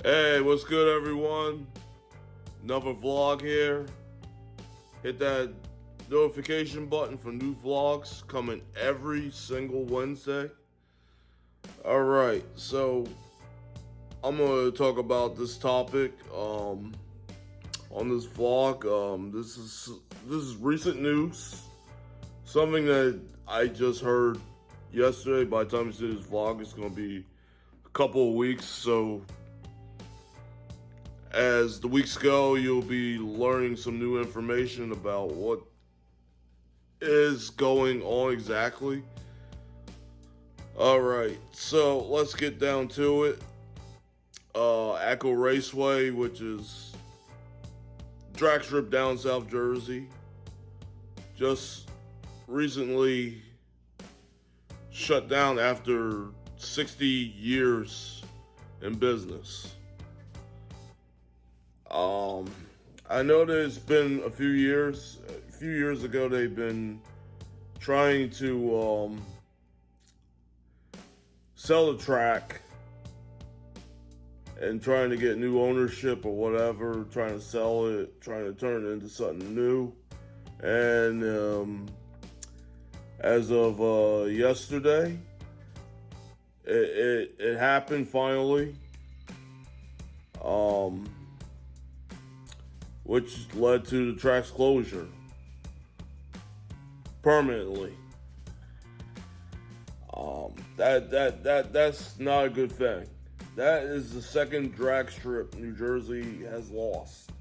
Hey, what's good, everyone? Another vlog here. Hit that notification button for new vlogs coming every single Wednesday. Alright, so I'm going to talk about this topic on this vlog. This is recent news. Something that I just heard yesterday. By the time you see this vlog, it's going to be a couple of weeks, so as the weeks go, you'll be learning some new information about what is going on exactly. Alright, so let's get down to it. Atco Raceway, which is drag strip down South Jersey, just recently shut down after 60 years in business. I know that it's been a few years. A few years ago, they've been trying to sell the track and trying to get new ownership or whatever, trying to sell it, trying to turn it into something new. And as of yesterday, it happened finally. Which led to the track's closure permanently. That's not a good thing. That is the second drag strip New Jersey has lost.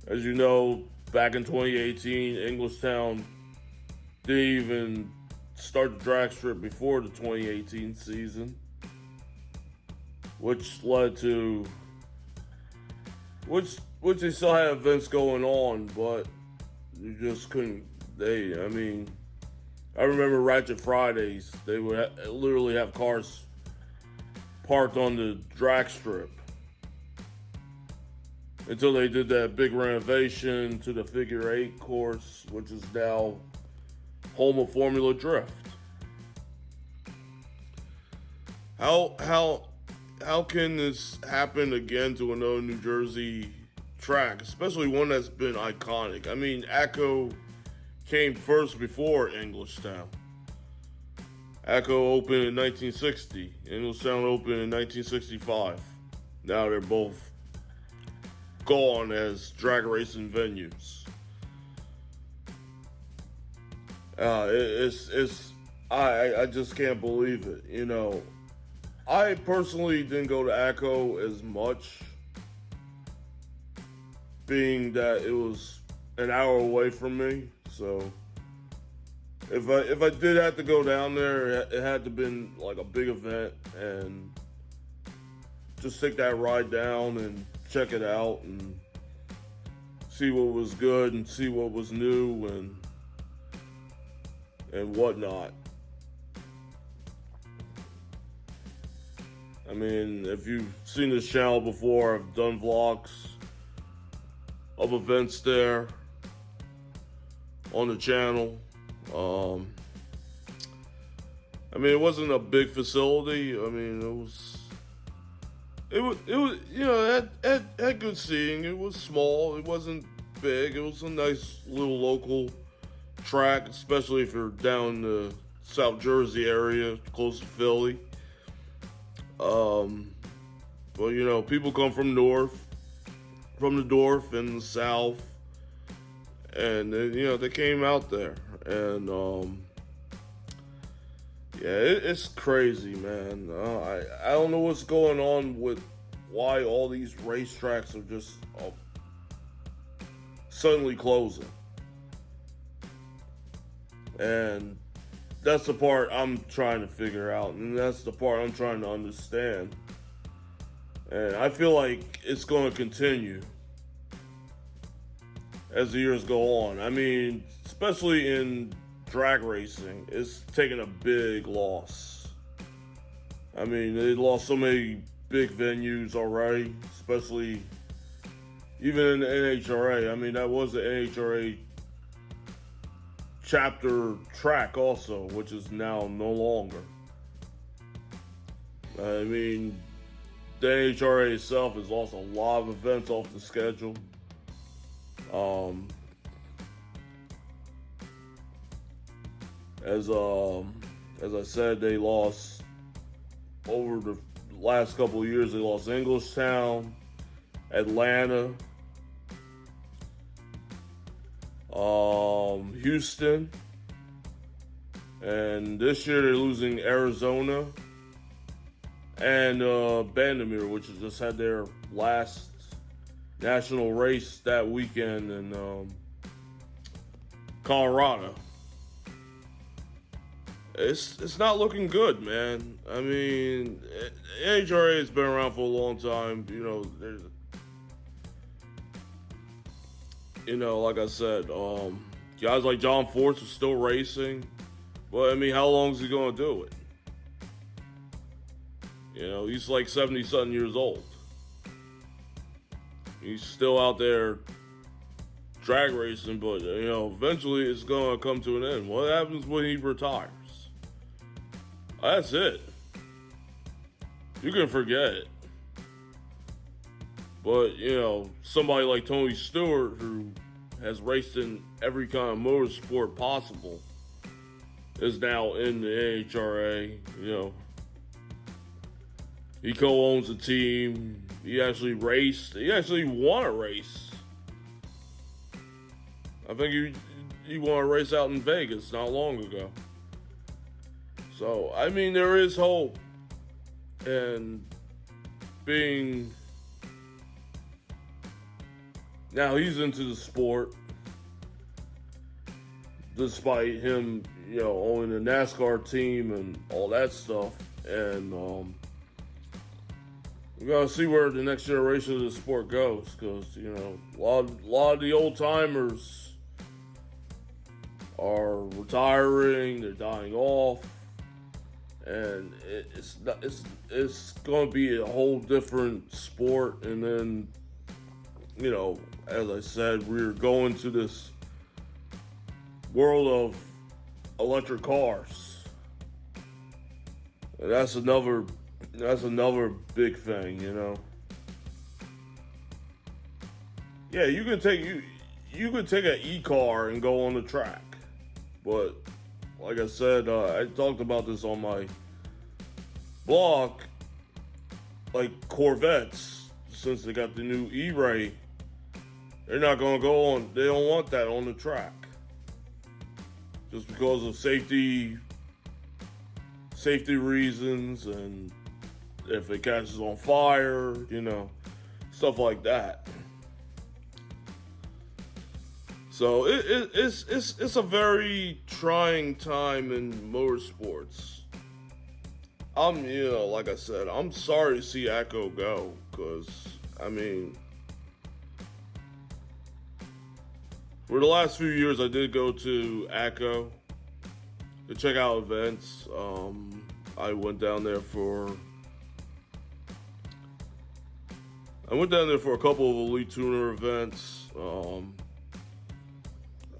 As you know, back in 2018, Englishtown didn't even start the drag strip before the 2018 season, which led to which they still had events going on, but you just couldn't. I remember Ratchet Fridays. They would literally have cars parked on the drag strip until they did that big renovation to the Figure 8 course, which is now home of Formula Drift. How can this happen again to another New Jersey track, especially one that's been iconic? I mean, atco came first before Englishtown. Atco opened in 1960. Englishtown opened in 1965. Now they're both gone as drag racing venues. I just can't believe it. You know, I personally didn't go to atco as much, being that it was an hour away from me. So if I did have to go down there, it had to been like a big event, and just take that ride down and check it out and see what was good and see what was new and whatnot. I mean, if you've seen this channel before, I've done vlogs of events there on the channel. It wasn't a big facility. I mean, it was, you know, it had good seating. It was small. It wasn't big. It was a nice little local track, especially if you're down in the South Jersey area, close to Philly. But you know, people come from the north and the south, and they came out there, and it's crazy, man. I don't know what's going on with why all these racetracks are just suddenly closing, and that's the part I'm trying to figure out, and that's the part I'm trying to understand. And I feel like it's going to continue as the years go on. I mean, especially in drag racing, it's taken a big loss. I mean, they lost so many big venues already, especially even in the NHRA. I mean, that was the NHRA chapter track also, which is now no longer. I mean, the NHRA itself has lost a lot of events off the schedule. As I said, they lost over the last couple of years. They lost Englishtown, Atlanta, Houston, and this year they're losing Arizona and Bandimere, which has just had their last national race that weekend in Colorado. It's not looking good, man. I mean, NHRA has been around for a long time. Like I said, guys like John Force are still racing, but I mean, how long is he going to do it? He's like 70-something years old. He's still out there drag racing, but eventually it's going to come to an end. What happens when he retires? That's it. You can forget it. But, somebody like Tony Stewart, who has raced in every kind of motorsport possible, is now in the NHRA. He co-owns a team. He actually raced. He actually won a race. I think he won a race out in Vegas not long ago. So, I mean, there is hope. And now he's into the sport, despite him, owning a NASCAR team and all that stuff. And we're going to see where the next generation of the sport goes, because, a lot of the old timers are retiring, they're dying off. And it's going to be a whole different sport. And then, as I said, we're going to this world of electric cars. And that's another big thing, Yeah, you can take an e-car and go on the track, but like I said, I talked about this on my blog. Like Corvettes, since they got the new E-Ray, they're not going to go on. They don't want that on the track, just because of safety reasons, and if it catches on fire, stuff like that. So it's a very trying time in motorsports. Like I said, I'm sorry to see atco go, because I mean, for the last few years I did go to atco to check out events. I went down there for a couple of Elite Tuner events.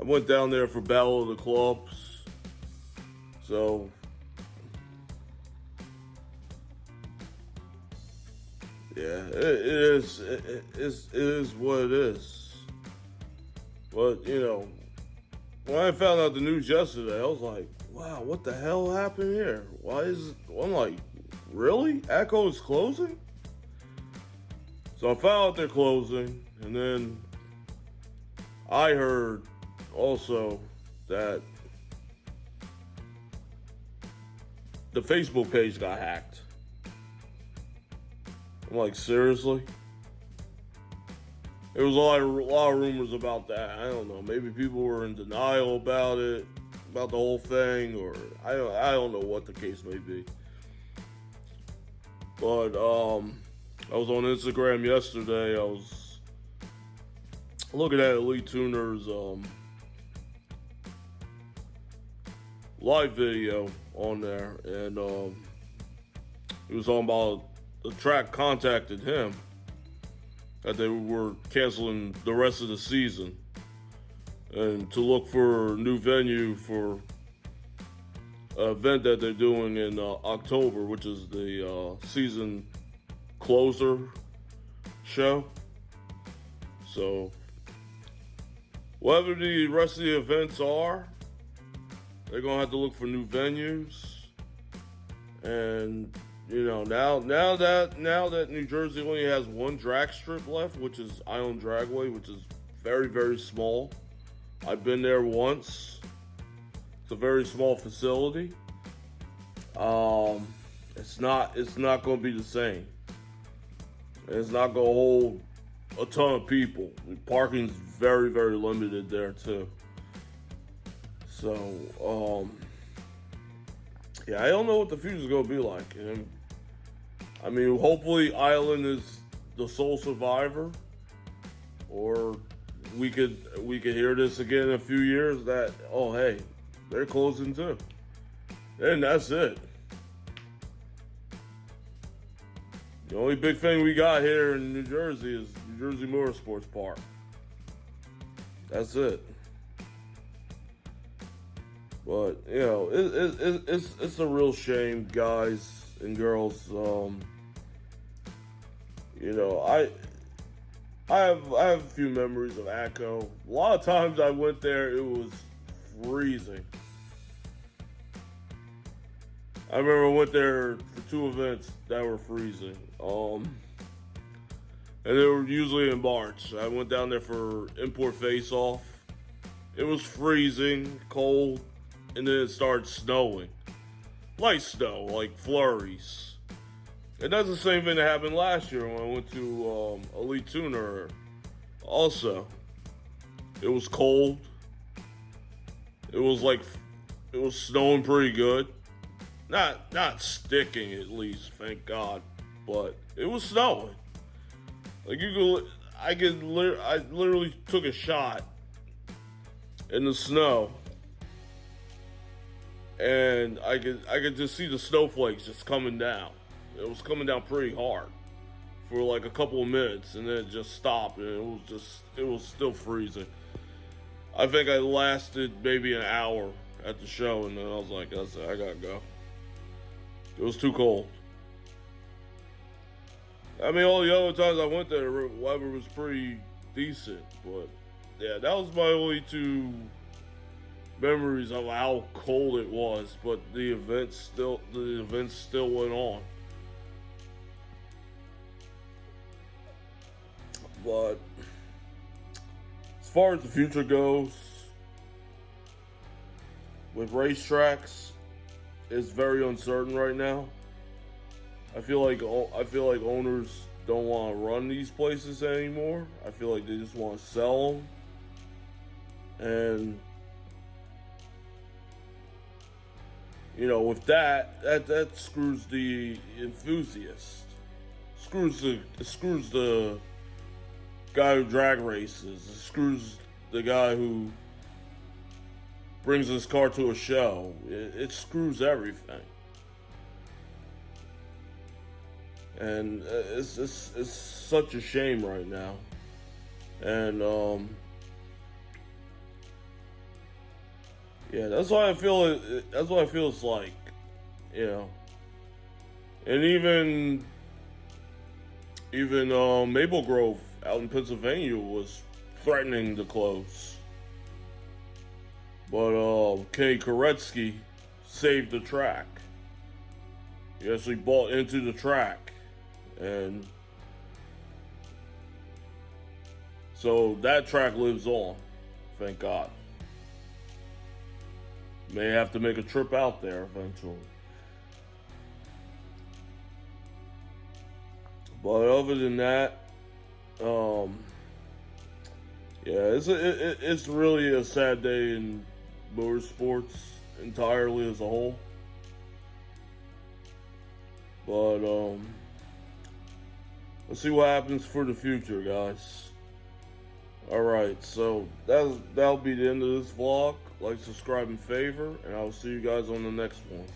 I went down there for Battle of the Clubs. So, yeah, it is what it is. But, when I found out the news yesterday, I was like, wow, what the hell happened here? I'm like, really? atco is closing? So I found out they're closing, and then I heard also that the Facebook page got hacked. I'm like, seriously? There was a lot of rumors about that. I don't know. Maybe people were in denial about it, about the whole thing, or I don't know what the case may be. But I was on Instagram yesterday. I was looking at Elite Tuner's live video on there, and he was talking about the track contacted him that they were canceling the rest of the season and to look for a new venue for an event that they're doing in October, which is the season closer show. So, whatever the rest of the events are, they're gonna have to look for new venues. And you know, now that New Jersey only has one drag strip left, which is Island Dragway, which is very, very small. I've been there once. It's a very small facility. It's not going to be the same. It's not going to hold a ton of people. Parking's very, very limited there too. So, yeah, I don't know what the future's going to be like. And, I mean, hopefully Island is the sole survivor, or we could hear this again in a few years that, oh hey, they're closing too, and that's it. The only big thing we got here in New Jersey is New Jersey Motorsports Park. That's it. But you know, it's a real shame, guys and girls. You know, I have a few memories of atco. A lot of times I went there, it was freezing. I remember I went there for 2 events that were freezing. And they were usually in March. I went down there for import face-off. It was freezing, cold, and then it started snowing. Light snow, like flurries. And that's the same thing that happened last year when I went to Elite Tuner. Also, it was cold. It was snowing pretty good. Not sticking, at least, thank God. But it was snowing. Like I literally took a shot in the snow, and I could just see the snowflakes just coming down. It was coming down pretty hard for like a couple of minutes, and then it just stopped, and it was still freezing. I think I lasted maybe an hour at the show, and then I was like, that's it, I gotta go. It was too cold. I mean, all the other times I went there, weather was pretty decent, but yeah, that was my only 2 memories of how cold it was. But the events still went on. But as far as the future goes, with racetracks, it's very uncertain right now. I feel like owners don't want to run these places anymore. I feel like they just want to sell them, and you know, with that screws the enthusiast, screws the guy who drag races, it screws the guy who brings his car to a show. It screws everything. And it's such a shame right now. And yeah, that's why I feel it's like, you know. And even Maple Grove out in Pennsylvania was threatening to close. But Kenny Koretsky saved the track. He actually bought into the track. And so that track lives on, thank God. May have to make a trip out there eventually. But other than that, yeah, it's really a sad day in motorsports entirely as a whole. But let's see what happens for the future, guys. Alright, so that'll be the end of this vlog. Like, subscribe, and favor, and I'll see you guys on the next one.